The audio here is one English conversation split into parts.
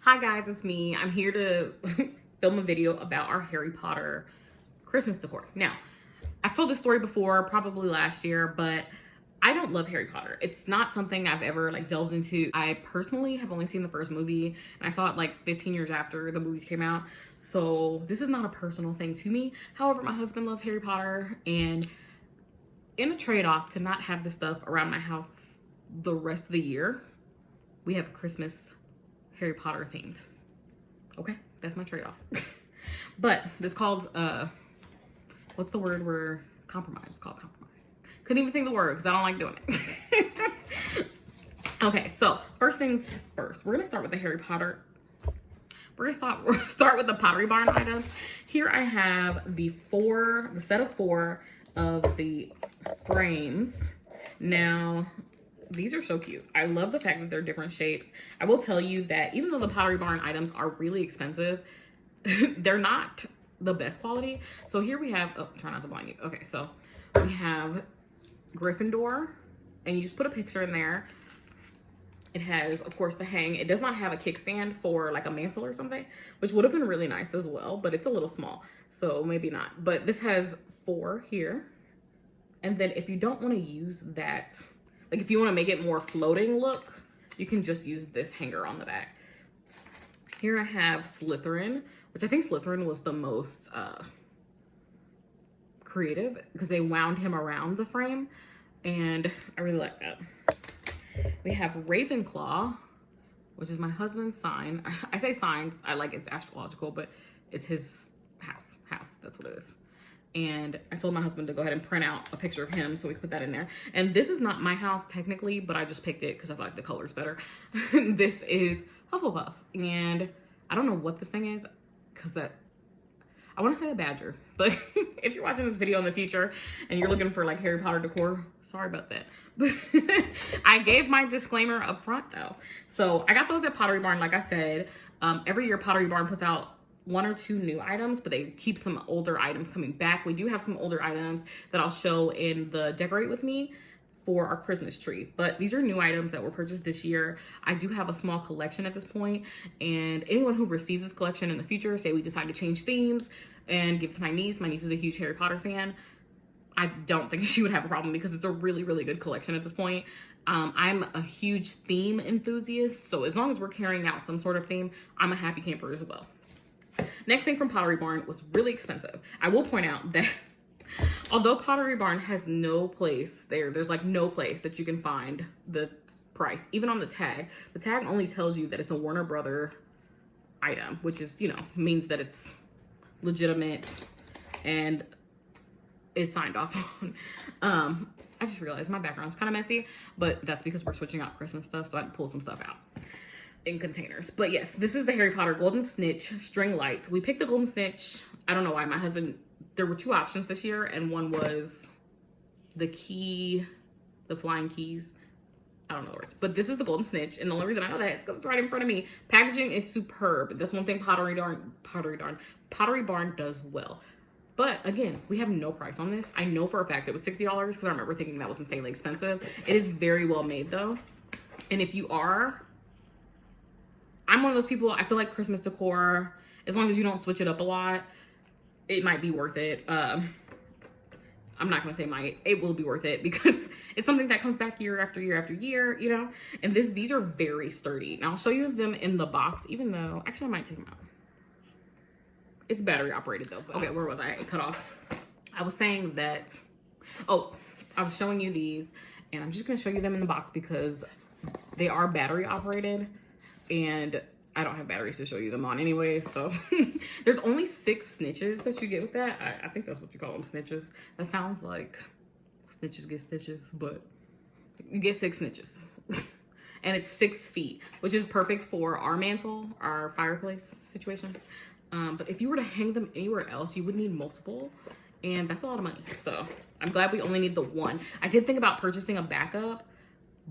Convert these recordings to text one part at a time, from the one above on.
Hi guys, it's me. I'm here to film a video about our Harry Potter Christmas decor. Now, I've told this story before, probably last year, but I don't love Harry Potter. It's not something I've ever delved into. I personally have only seen the first movie and I saw it 15 years after the movies came out. So this is not a personal thing to me. However, my husband loves Harry Potter, and in a trade-off to not have this stuff around my house the rest of the year, we have Christmas Harry Potter themed. Okay, that's my trade-off. But it's called, what's the word where compromise? It's called compromise. Couldn't even think of the word because I don't like doing it. Okay, so first things first, we're gonna start with the Harry Potter. We're gonna start with the Pottery Barn items. Here I have the set of 4 of the frames. Now, these are so cute. I love the fact that they're different shapes. I will tell you that even though the Pottery Barn items are really expensive, they're not the best quality. So here we have, oh, try not to blind you. Okay, so we have Gryffindor, and you just put a picture in there. It has, of course, the hang. It does not have a kickstand for a mantle or something, which would have been really nice as well, but it's a little small, so maybe not. But this has 4 here. And then if you don't want to use that, if you want to make it more floating look, you can just use this hanger on the back. Here I have Slytherin, which I think Slytherin was the most creative because they wound him around the frame, and I really like that. We have Ravenclaw, which is my husband's sign. I say signs, it's astrological, but it's his house. That's what it is. And I told my husband to go ahead and print out a picture of him so we could put that in there. And this is not my house technically, but I just picked it because I feel like the color's better. This is Hufflepuff. And I don't know what this thing is because I want to say a badger. But if you're watching this video in the future and you're looking for Harry Potter decor, sorry about that. But I gave my disclaimer up front though. So I got those at Pottery Barn, like I said. Every year Pottery Barn puts out 1 or 2 new items, but they keep some older items coming back. We do have some older items that I'll show in the Decorate With Me for our Christmas tree, but these are new items that were purchased this year. I do have a small collection at this point, and anyone who receives this collection in the future, say we decide to change themes and give to my niece is a huge Harry Potter fan, I don't think she would have a problem because it's a really, really good collection at this point. I'm a huge theme enthusiast, so as long as we're carrying out some sort of theme, I'm a happy camper as well. Next thing from Pottery Barn was really expensive. I will point out that although Pottery Barn has no place there's no place that you can find the price, even on the tag. The tag only tells you that it's a Warner Brother item, which is, means that it's legitimate and it's signed off on. I just realized my background's kind of messy, but that's because we're switching out Christmas stuff, so I had to pull some stuff out in containers. But yes, this is the Harry Potter Golden Snitch string lights. We picked the Golden Snitch. I don't know why. My husband, there were 2 options this year, and one was the flying keys. I don't know the words, but this is the Golden Snitch, and the only reason I know that is because it's right in front of me. Packaging is superb. That's one thing Pottery Barn does well. But again, we have no price on this. I know for a fact it was $60 because I remember thinking that was insanely expensive. It is very well made though, and if you are, I'm one of those people, I feel like Christmas decor, as long as you don't switch it up a lot, it might be worth it. I'm not gonna say might, it will be worth it because it's something that comes back year after year after year, and these are very sturdy. Now I'll show you them in the box, even though, actually I might take them out. It's battery operated though. But okay, where was I? It cut off. I was saying that, I was showing you these, and I'm just gonna show you them in the box because they are battery operated. And I don't have batteries to show you them on anyway, so there's only 6 snitches that you get with that. I think that's what you call them, snitches. That sounds like snitches get stitches, but you get 6 snitches. And it's 6 feet, which is perfect for our mantle, our fireplace situation. But if you were to hang them anywhere else, you would need multiple, and that's a lot of money. So I'm glad we only need the 1. I did think about purchasing a backup,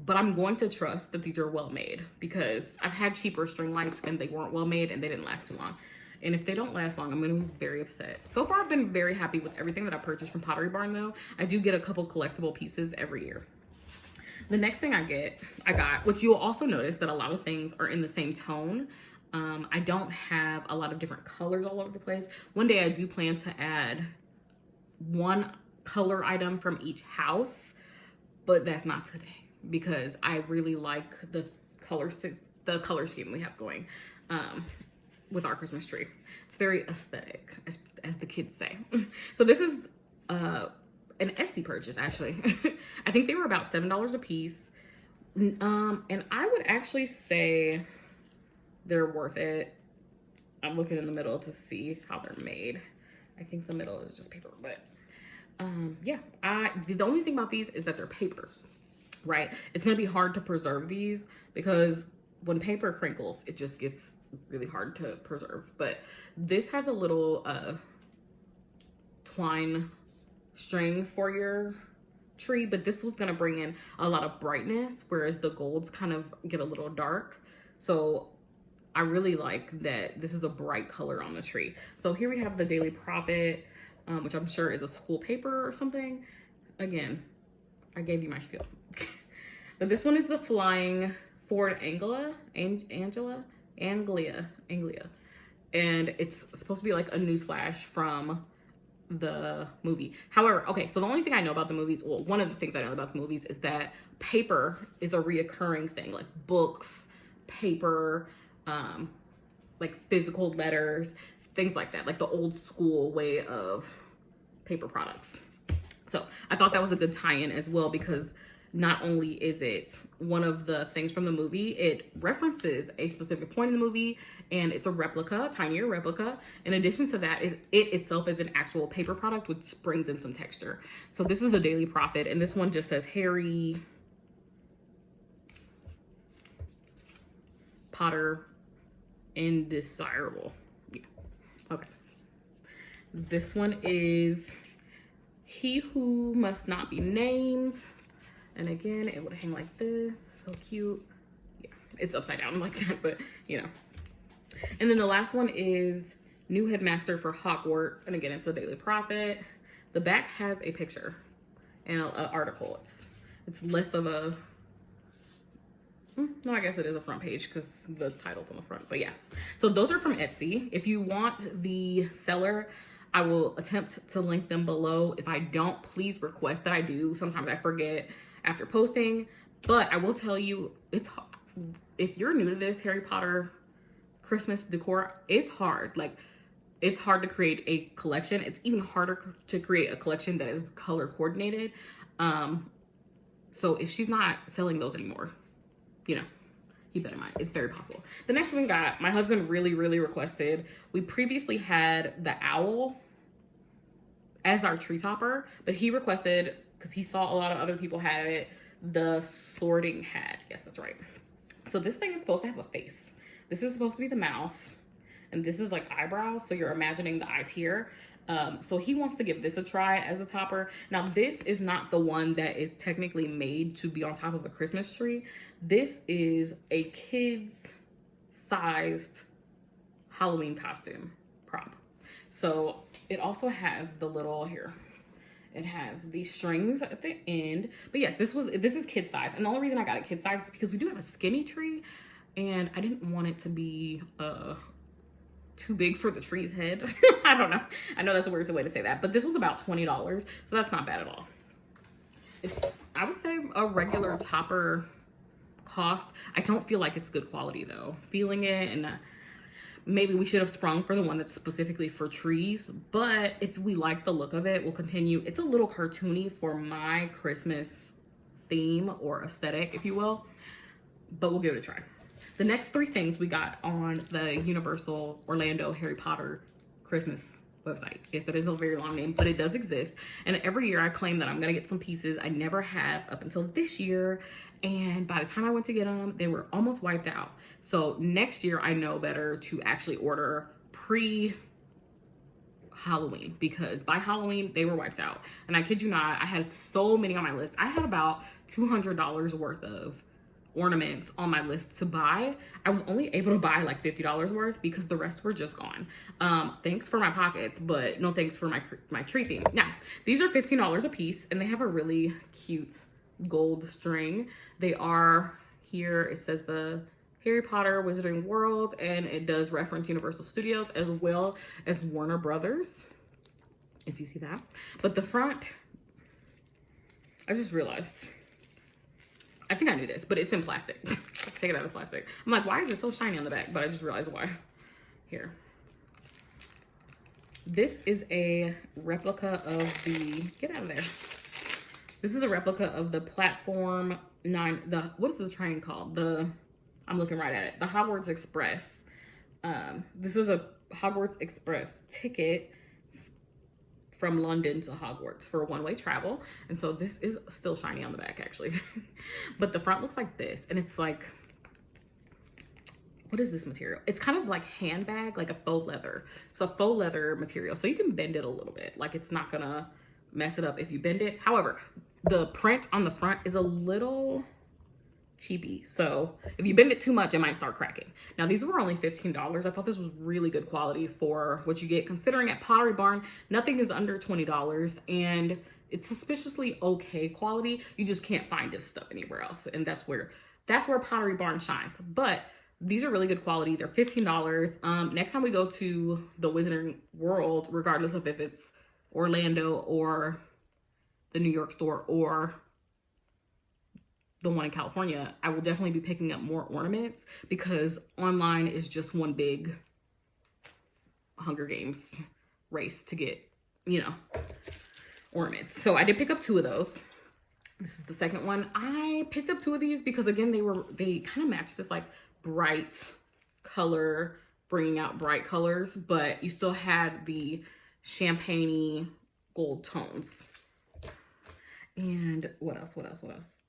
but I'm going to trust that these are well made because I've had cheaper string lights and they weren't well made and they didn't last too long. And if they don't last long, I'm gonna be very upset. So far, I've been very happy with everything that I purchased from Pottery Barn though. I do get a couple collectible pieces every year. The next thing I got, which you'll also notice that a lot of things are in the same tone. I don't have a lot of different colors all over the place. One day I do plan to add one color item from each house, but that's not today because I really like the color scheme we have going with our Christmas tree. It's very aesthetic, as the kids say. So this is an Etsy purchase, actually. I think they were about $7 a piece. And I would actually say they're worth it. I'm looking in the middle to see how they're made. I think the middle is just paper, but yeah. The only thing about these is that they're paper, right? It's gonna be hard to preserve these because when paper crinkles, it just gets really hard to preserve. But this has a little twine string for your tree, but this was gonna bring in a lot of brightness, whereas the golds kind of get a little dark. So I really like that this is a bright color on the tree. So here we have the Daily Prophet, which I'm sure is a school paper or something. Again, I gave you my spiel. But this one is the Flying Ford Anglia. And it's supposed to be like a newsflash from the movie. However, okay, so the only thing I know about the movies, well, one of the things I know about the movies is that paper is a reoccurring thing, like books, paper, like physical letters, things like that, like the old school way of paper products. So I thought that was a good tie-in as well, because not only is it one of the things from the movie, it references a specific point in the movie, and it's a replica, tinier replica. In addition to that, it itself is an actual paper product, which brings in some texture. So this is the Daily Prophet, and this one just says Harry Potter Indesirable. Yeah. Okay. This one is He Who Must Not Be Named. And again, it would hang like this. So cute. Yeah, it's upside down like that, but you know. And then the last one is New Headmaster for Hogwarts. And again, it's a Daily Prophet. The back has a picture and an article. It's less of a... No, I guess it is a front page because the title's on the front. But yeah. So those are from Etsy. If you want the seller, I will attempt to link them below. If I don't, please request that I do. Sometimes I forget after posting, but I will tell you, if you're new to this Harry Potter Christmas decor, it's hard. Like, it's hard to create a collection. It's even harder to create a collection that is color coordinated. So if she's not selling those anymore, you know, keep that in mind. It's very possible. The next one we got, my husband really requested. We previously had the owl as our tree topper, but he requested, because he saw a lot of other people had it, the sorting hat. Yes, that's right. So this thing is supposed to have a face. This is supposed to be the mouth, and this is like eyebrows, so you're imagining the eyes here. So he wants to give this a try as the topper. Now, this is not the one that is technically made to be on top of a Christmas tree. This is a kid's sized Halloween costume prop. So it also has the little here. It has these strings at the end. But yes, this is kid size. And the only reason I got it kid size is because we do have a skinny tree, and I didn't want it to be too big for the tree's head. I don't know. I know that's a weird way to say that, but this was about $20, so that's not bad at all. It's, I would say, a regular topper cost. I don't feel like it's good quality though. Feeling it, and maybe we should have sprung for the one that's specifically for trees, but if we like the look of it, we'll continue. It's a little cartoony for my Christmas theme or aesthetic, if you will, but we'll give it a try. The next three things we got on the Universal Orlando Harry Potter Christmas website. Yes, that is a very long name, but it does exist. And every year I claim that I'm gonna get some pieces. I never have up until this year. And by the time I went to get them, they were almost wiped out. So next year I know better to actually order pre-Halloween, because by Halloween they were wiped out. And I kid you not, I had so many on my list. I had about $200 worth of ornaments on my list to buy. I was only able to buy like $50 worth because the rest were just gone. Thanks for my pockets, but no thanks for my tree theme. Now, these are $15 a piece, and they have a really cute gold string. They are here, it says the Harry Potter Wizarding World, and it does reference Universal Studios as well as Warner Brothers, if you see that. But the front, I just realized, I think I knew this, but it's in plastic. Let's take it out of plastic. I'm like, why is it so shiny on the back? But I just realized why. Here. This is a replica of the, get out of there. This is a replica of the Platform 9, what is this train called? I'm looking right at it. The Hogwarts Express. This is a Hogwarts Express ticket from London to Hogwarts for one-way travel. And so this is still shiny on the back, actually. But the front looks like this, and it's like, what is this material? It's kind of like handbag, like a faux leather. So faux leather material. So you can bend it a little bit. Like, it's not gonna mess it up if you bend it. However, the print on the front is a little cheapy. So if you bend it too much, it might start cracking. Now, these were only $15. I thought this was really good quality for what you get, considering at Pottery Barn, nothing is under $20, and it's suspiciously okay quality. You just can't find this stuff anywhere else. And that's where Pottery Barn shines. But these are really good quality. They're $15. Next time we go to the Wizarding World, regardless of if it's Orlando or the New York store or the one in California, I will definitely be picking up more ornaments, because online is just one big Hunger Games race to get, you know, ornaments. So I did pick up 2 of those. This is the second one. I picked up 2 of these because, again, they kind of match this like bright color, bringing out bright colors, but you still had the champagne-y gold tones. And what else?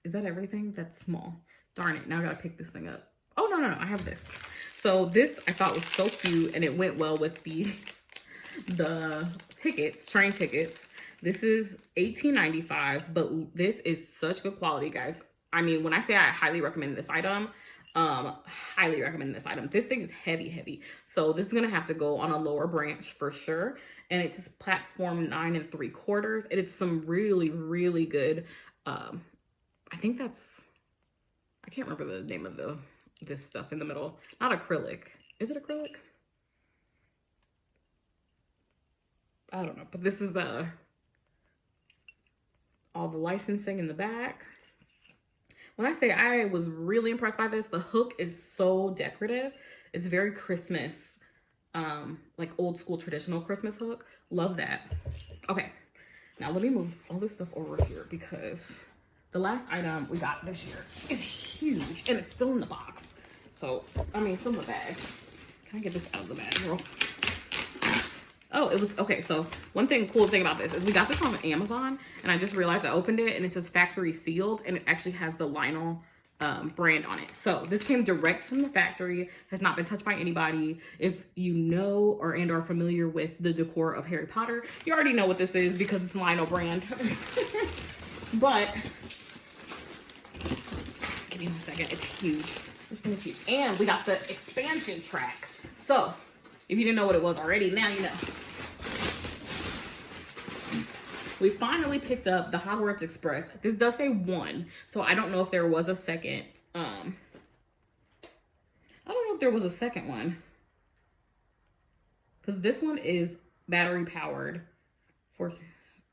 Is that everything? That's small. Darn it, now I gotta pick this thing up. Oh, no, I have this. So this I thought was so cute, and it went well with the tickets, train tickets. This is $18.95, but this is such good quality, guys. I mean, when I say I highly recommend this item, highly recommend this item. This thing is heavy. So this is gonna have to go on a lower branch for sure. And it's Platform 9 3/4. And it's some really, really good, I think that's, I can't remember the name of this stuff in the middle. Not acrylic. Is it acrylic? I don't know. But this is all the licensing in the back. When I say I was really impressed by this, the hook is so decorative. It's very Christmas, like old school traditional Christmas hook. Love that. Okay, now let me move all this stuff over here, because the last item we got this year is huge, and it's still in the box. So, I mean, still in the bag. Can I get this out of the bag, girl? Oh, it was, okay, so cool thing about this is we got this on Amazon, and I just realized I opened it, and it says factory sealed, and it actually has the Lionel brand on it. So this came direct from the factory, has not been touched by anybody. If you know or are familiar with the decor of Harry Potter, you already know what this is because it's Lionel brand. But give me 1 second, it's huge. This thing is huge. And we got the expansion track. So if you didn't know what it was already, now you know. We finally picked up the Hogwarts Express. This does say 1, so I don't know if there was a second. I don't know if there was a second one, because this one is battery powered for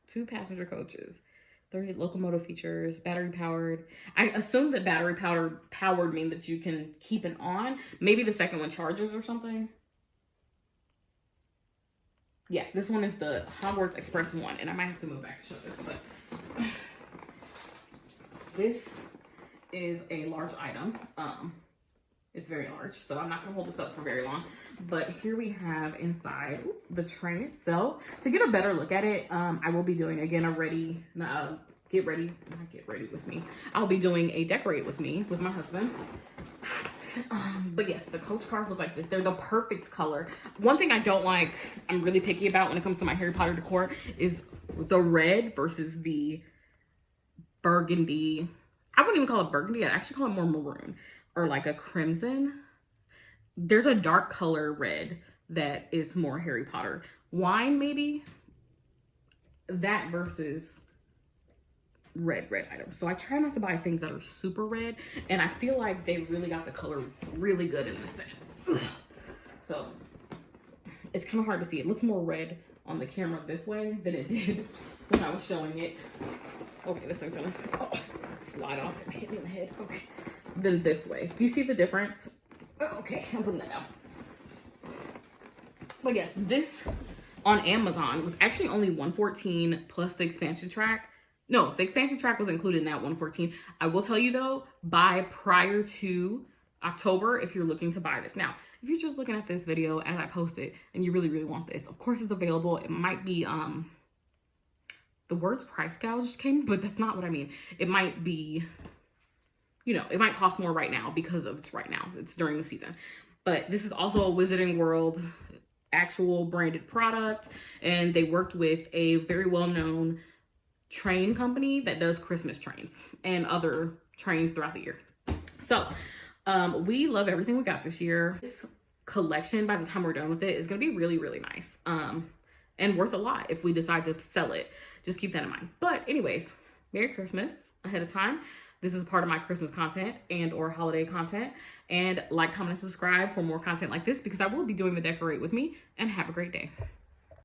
2 passenger coaches, 30 locomotive features, battery powered. I assume that battery powered mean that you can keep it on. Maybe the second one charges or something. Yeah, this one is the Hogwarts Express 1, and I might have to move back to show this, but this is a large item. It's very large, so I'm not gonna hold this up for very long. But here we have inside the train itself. To get a better look at it, I will be doing, again, get ready with me. I'll be doing a decorate with me, with my husband. But yes, the coach cars look like this. They're the perfect color. One thing I don't like, I'm really picky about when it comes to my Harry Potter decor, is the red versus the burgundy. I wouldn't even call it burgundy. I'd actually call it more maroon, or like a crimson. There's a dark color red that is more Harry Potter. Wine, maybe. That versus red items. So I try not to buy things that are super red, and I feel like they really got the color really good in this set. Ugh. So it's kind of hard to see. It looks more red on the camera this way than it did when I was showing it. Okay, this thing's gonna slide off and hit me in the head. Okay, then this way. Do you see the difference? Oh, okay, I'm putting that down. But yes, this on Amazon was actually only $114 plus the expansion track. No, the expansion track was included in that $114. I will tell you though, buy prior to October if you're looking to buy this. Now, if you're just looking at this video as I post it and you really, really want this, of course it's available. It might be, the words price gouge just came, but that's not what I mean. It might be, you know, it might cost more right now because of it's right now. It's during the season. But this is also a Wizarding World actual branded product, and they worked with a very well-known train company that does Christmas trains and other trains throughout the year. So we love everything we got this year. This collection, by the time we're done with it, is going to be really, really nice and worth a lot if we decide to sell it. Just keep that in mind. But anyways, Merry Christmas ahead of time. This is part of my Christmas content and or holiday content. And like, comment, and subscribe for more content like this, because I will be doing the decorate with me. And have a great day.